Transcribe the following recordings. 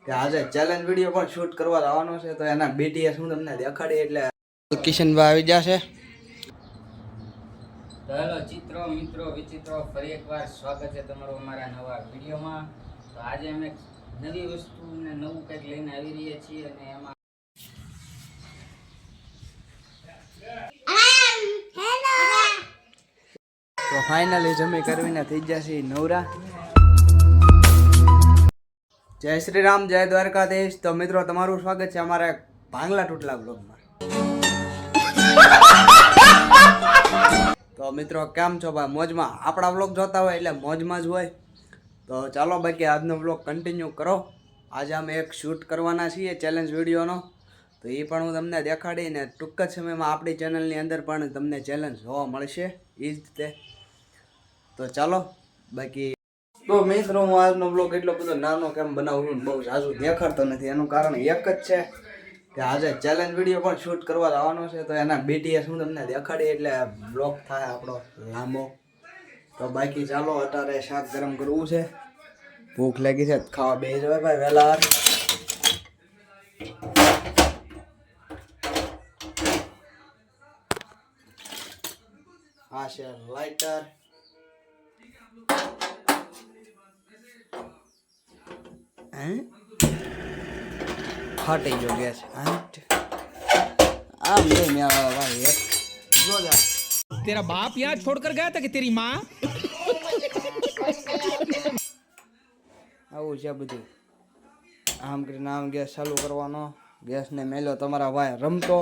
કે આજે challenge video પણ શૂટ કરવા આવવાનો છે, તો એના BTS હું તમને દેખાડી એટલે કિશનભાઈ આવી જશે. તો હેલો ચિત્રો મિત્રો વિચિત્રો, ફરી એકવાર સ્વાગત છે તમારું અમારા નવા વિડીયોમાં. તો આજે અમે નવી વસ્તુ ને નવું કંઈક લઈને આવી રહ્યા છીએ અને એમાં તો ફાઇનલી જમી કરવીને થઈ જશે નવરા. જય શ્રી રામ, જય દ્વારકાધીશ. તો મિત્રો તમારું સ્વાગત છે અમારા ભાંગલા તૂટલા બ્લોગમાં. તો મિત્રો કેમ છો ભાઈ? મોજમાં? આપણા બ્લોગ જોતા હોય એટલે મોજમાં જ હોય. તો ચાલો બાકી આજનો બ્લોગ કન્ટિન્યુ કરો. આજે અમે એક શૂટ કરવાના છીએ ચેલેન્જ વિડીયોનો, તો એ પણ હું તમને દેખાડીને ટૂંક જ સમયમાં આપણી ચેનલની અંદર પણ તમને ચેલેન્જ જોવા મળશે એ જ રીતે. તો ચાલો બાકી. તો મિત્રો હું આજનો બ્લોગ એટલો બધો નાનો કેમ બનાવું બહુ ઝાઝું દેખાડતો નથી, એનું કારણ એક જ છે કે આજે ચેલેન્જ વિડીયો પણ શૂટ કરવા આવવાનો છે, તો એના BTS હું તમને દેખાડી એટલે બ્લોગ થાય આપણો લાંબો. તો બાકી ચાલો, અત્યારે શાક ગરમ કરવું છે, ભૂખ લાગી છે, ખાવા બેસી જવાય ભાઈ વહેલા. આ છે લાઇટર, ફાટી ગયો ગેસ. આમ નહીં મેળવા ભાઈ એક જો જા. तेरा बाप यहाँ छोड़कर गया था कि तेरी माँ? આવું છે બધું. આમ કરીને આમ ગેસ ચાલુ કરવાનો, ગેસને મેલ્યો તમારા ભાઈ રમતો.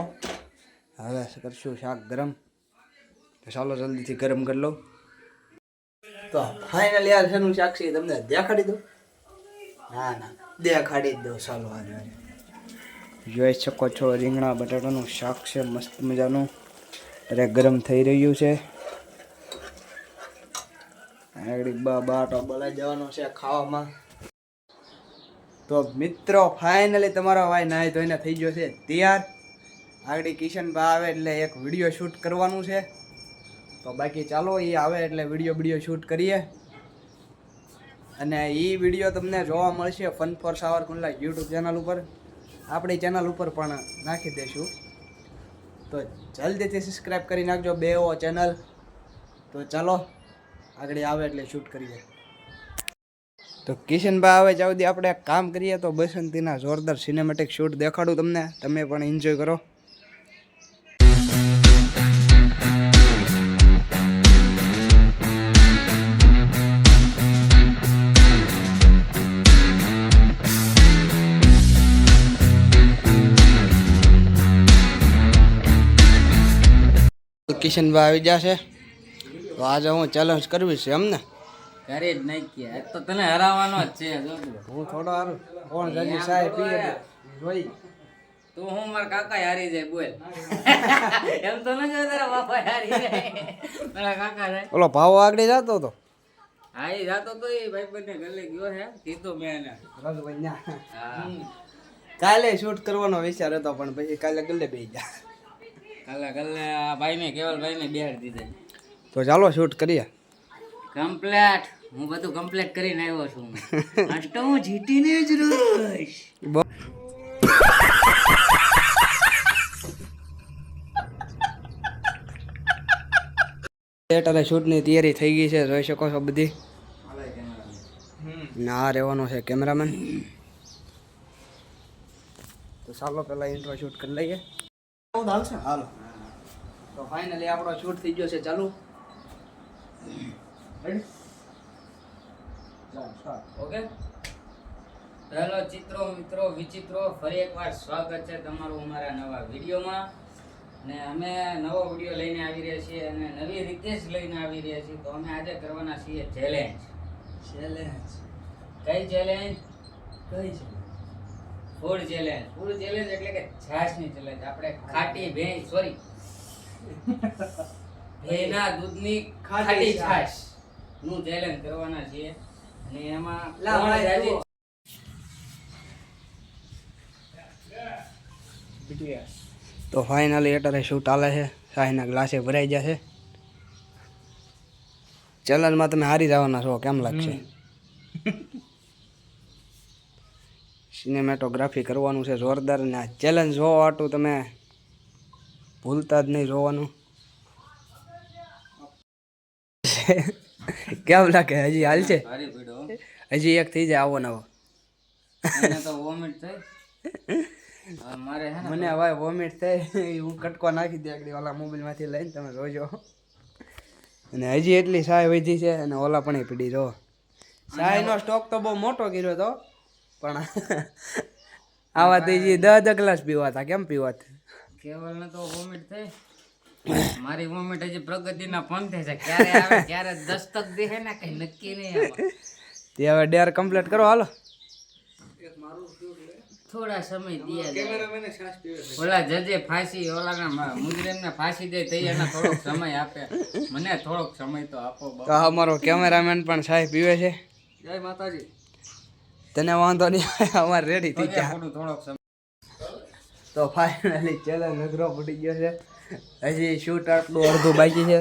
હવે કરશું શાક ગરમ, તો ચાલો જલ્દીથી ગરમ કરી લઉં. તો ફાઇનલ યાર શેનું શાક છે તમને દેખાડી દઉં? ના ના દેખાડી જ દઉં. ચાલો આજે જોઈ શકો છો રીંગણા બટાટાનું શાક છે મસ્ત મજાનું. અરે ગરમ થઈ રહ્યું છે, આગળ બાટો બોલાઈ જવાનો છે ખાવામાં. તો મિત્રો ફાઇનલી તમારો ભાઈ નાહી ધોઈને થઈ ગયો છે તૈયાર. આગળ કિશનભાઈ આવે એટલે એક વિડીયો શૂટ કરવાનું છે, તો બાકી ચાલો એ આવે એટલે વિડીયો શૂટ કરીએ. અને એ વિડીયો તમને જોવા મળશે fun for Savarkundla YouTube channel ઉપર, આપણી ચેનલ ઉપર પણ નાખી દઈશું. તો જલ્દીથી સબસ્ક્રાઈબ કરી નાખજો બેઓ ચેનલ. તો ચાલો આગળ આવે એટલે શૂટ કરીએ. તો કિશનભાઈ આવે ત્યાં સુધી આપણે કામ કરીએ. તો બસંતીના જોરદાર સિનેમેટિક શૂટ દેખાડું તમને, તમે પણ એન્જોય કરો. કિશનભાઈ આવી જશે, તો આજે હું ચેલેન્જ કરવી છે એમને. ઘરે જ નાખીએ, આજ તો તને હરાવવાનો જ છે. હું થોડો હારું કોણ જાજી સાહેબ પીએ જોઈ તું હું મારા કાકા હારી જાય બોલ. એમ તો ન જો તારા બાપા હારી જાય, મારા કાકા જાય. ઓલો ભાવ આગળ જતો હતો. હા એ જાતો તો એ ભાઈ બંને ગલે ગયો હે, કીધું મેં એને. હા કાલે શૂટ કરવાનો વિચાર હતો પણ પછી કાલે ગલ્લે બેસી ગયા. કલે આ ભાઈને કેવલભાઈને બેહાડી દીધા. તો ચાલો શૂટ કરીએ. કમ્પ્લેટ હું બધું કમ્પ્લીટ કરીને આવ્યો છું. આજ તો હું જીતીને જ રહીશ. અત્યારે શૂટની તૈયારી થઈ ગઈ છે, જોઈ શકો છો બધી. ના રહેવાનો છે કેમેરામેન. તો ચાલો પેલા ઇન્ટ્રો શૂટ કરી લઈએ. હાલો તો ફાઇનલી આપણો શૂટ થઈ ગયો છે. ચાલુ ઓકે. હેલો ચિત્રો મિત્રો વિચિત્રો, ફરી એકવાર સ્વાગત છે તમારું અમારા નવા વિડીયોમાં. ને અમે નવો વિડીયો લઈને આવી રહ્યા છીએ અને નવી રીતે જ લઈને આવી રહ્યા છીએ. તો અમે આજે કરવાના છીએ ચેલેન્જ. કઈ challenge? Food challenge. Food challenge એટલે કે છાશની ચેલેન્જ. આપણે ખાટી ભેંના દૂધની ખાટી છાશ નું ચેલેન્જ કરવાના છીએ. અને એમાં તો ફાઇનલી અત્યારે શૂટ ચાલે છે. શાહીના ગ્લાસે ભરાઈ જશે. ચેલેન્જમાં તમે હારી જવાના છો, કેમ લાગશે? સિનેમેટોગ્રાફી કરવાનું છે જોરદાર, ને આ ચેલેન્જ જોવા હાટું તમે ભૂલતા જ નહીં જોવાનું. કેમ લાગે હજી હાલ છે? ભારી પીડો હજી એક થઈ જાય આવો નવો. એને તો વોમિટ થઈ. હવે મારે હે ને મને હવે વોમિટ થાય, હું કટકો નાખી દે આગળ ઓલા મોબાઈલમાંથી લઈને, તમે જોજો. અને હજી એટલી સાય વધી છે અને ઓલા પણ પીડી જો. સાયનો સ્ટોક તો બહુ મોટો કર્યો હતો, પણ આવા તો હજી 10 ગ્લાસ પીવાતા. કેમ પીવાત? કેવલને તો વોમિટ થઈ. મારી વોમિટ હજી પ્રગતિના પંથે છે. ક્યારે આવે ક્યારે દસ્તક દે ને કઈ નક્કી નહીં આવે. તે હવે ડેર કમ્પ્લીટ કરો હાલો. થોડા સમય દિયા ઓલા જજે ફાંસી ઓલાના મુજરિમને ફાંસી દે તો એને થોડોક સમય આપે. મને થોડોક સમય તો આપો. તો અમારો કેમેરામેન પણ સાહેબ પીવે છે. જય માતાજી. તને વાંધો નહીં, અમારે રેડી થઈ ગયા. થોડોક સમય. તો ફાઇનલી ચેલેન્જ નગરો પડી ગયો છે. હજી શૂટ આટલું અડધું બાકી છે.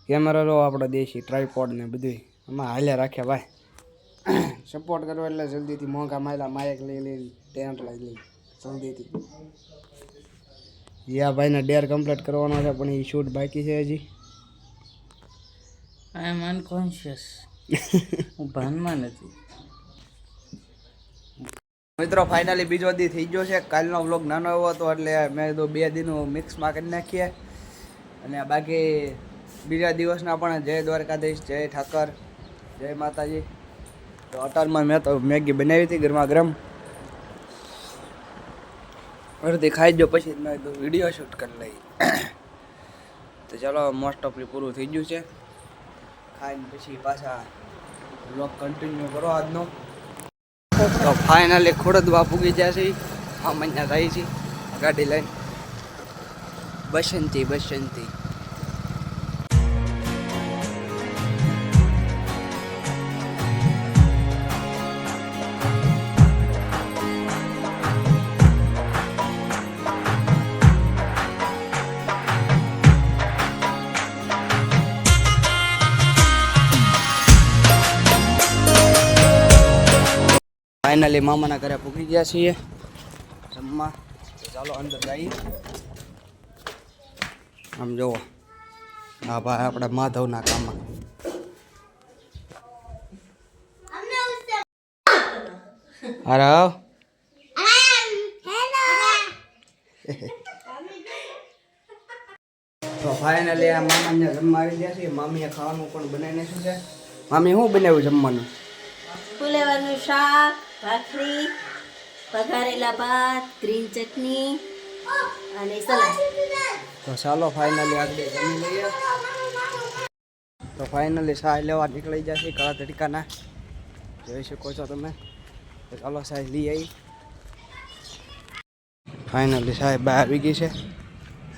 કેમેરા લો આપણો દેશી ટ્રાયપોડ ને બધું એમાં હાલ્યા રાખ્યા ભાઈ. સપોર્ટ કરો એટલે જલ્દીથી મોંઘા માયલા માયક લઈ લઈ ટેન્ટ લઈ લઈ જલ્દીથી. યા ભાઈને ડેર કમ્પ્લીટ કરવાનો છે પણ એ શૂટ બાકી છે હજી. આઈ એમ અનકોન્શિયસ. હું ભાનમાં નથી. મિત્રો ફાઇનલી બીજો દી થઈ ગયો છે. કાલનો વ્લોગ નાનો એવો હતો એટલે મેં કીધું 2 દીનું મિક્સમાં કરી નાખીએ. અને બાકી બીજા દિવસના પણ જય દ્વારકાધીશ, જય ઠાકર, જય માતાજી. તો અટારમાં મેં તો મેગી બનાવી હતી ગરમા ગરમ. અડધી ખાઈ ગયો પછી મેં કીધું વિડીયો શૂટ કરી લઈ. તો ચાલો મોસ્ટ ઓફલી પૂરું થઈ ગયું છે. ખાઈને પછી પાછા વ્લોગ કન્ટિન્યુ કરો આજનો. તો ફાઇનલી ખોડદવા પૂગી ગયા છે. અહીંયા જાય છે ગાડી લઈને. બસંતી બસંતી. ફાઇનલી મામાના ઘરે પૂગી ગયા છીએ જમવા. તો ચાલો અંદર જઈએ. આમ જુઓ, હા ભાઈ આપણા માધવના કામમાં. અરે આવ. તો ફાઇનલી આ મામાને જમવા આવી ગયા છે. મામીએ ખાવાનું પણ બનાવીને શું છે? મામી શું બનાવ્યું જમવાનું? ફુલેવાનું શાક, ભાખરી, વઘારેલા ભાત, ગ્રીન ચટણી અને સલાડ. તો ચાલો ફાઇનલી આગળ જમી લઈએ. તો ફાઇનલી સાય લેવા નીકળી ગયા છે કાળા તડકાના. જોઈ શકો છો તમે. તો ચાલો સાય લઈ આવી. ફાઇનલી સાય બહાર આવી ગઈ છે.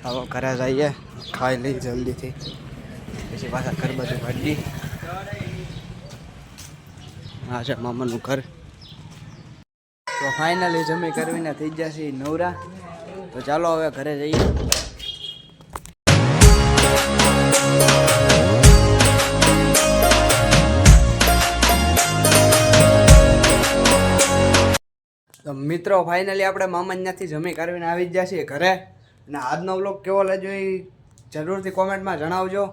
ચાલો ઘરે જઈએ, ખાઈ લઈ જલ્દીથી, પછી પાછા ઘર બાજુ ભાડી. હા છે મામાનું ઘર. તો ફાઇનલી જમી કરવીને થઈ ગયા છે નવરા. તો ચાલો હવે ઘરે જઈએ. તો મિત્રો ફાઇનલી આપણે મામા ત્યાંથી જમી કરવીને આવી જ ગયા છીએ ઘરે. અને આજનો વ્લોગ કેવો લાગ્યો એ જરૂરથી કોમેન્ટમાં જણાવજો.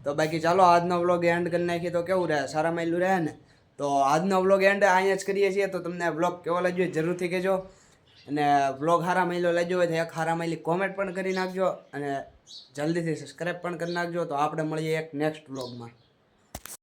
તો બાકી ચાલો આજનો વ્લોગ એન્ડ કરી નાખીએ તો કેવું રહે? સારા માયલું રહે ને? તો આજનો વ્લોગ એન્ડ અહીંયા જ કરીએ છીએ. તો તમને વ્લોગ કેવો લાગ્યો જરૂરથી કહેજો. અને વ્લોગ હારા માયલો લાગ્યો હોય તો એક હારા માયલી કોમેન્ટ પણ કરી નાખજો. અને જલ્દીથી સબસ્ક્રાઈબ પણ કરી નાખજો. તો આપણે મળીએ એક નેક્સ્ટ વ્લોગમાં.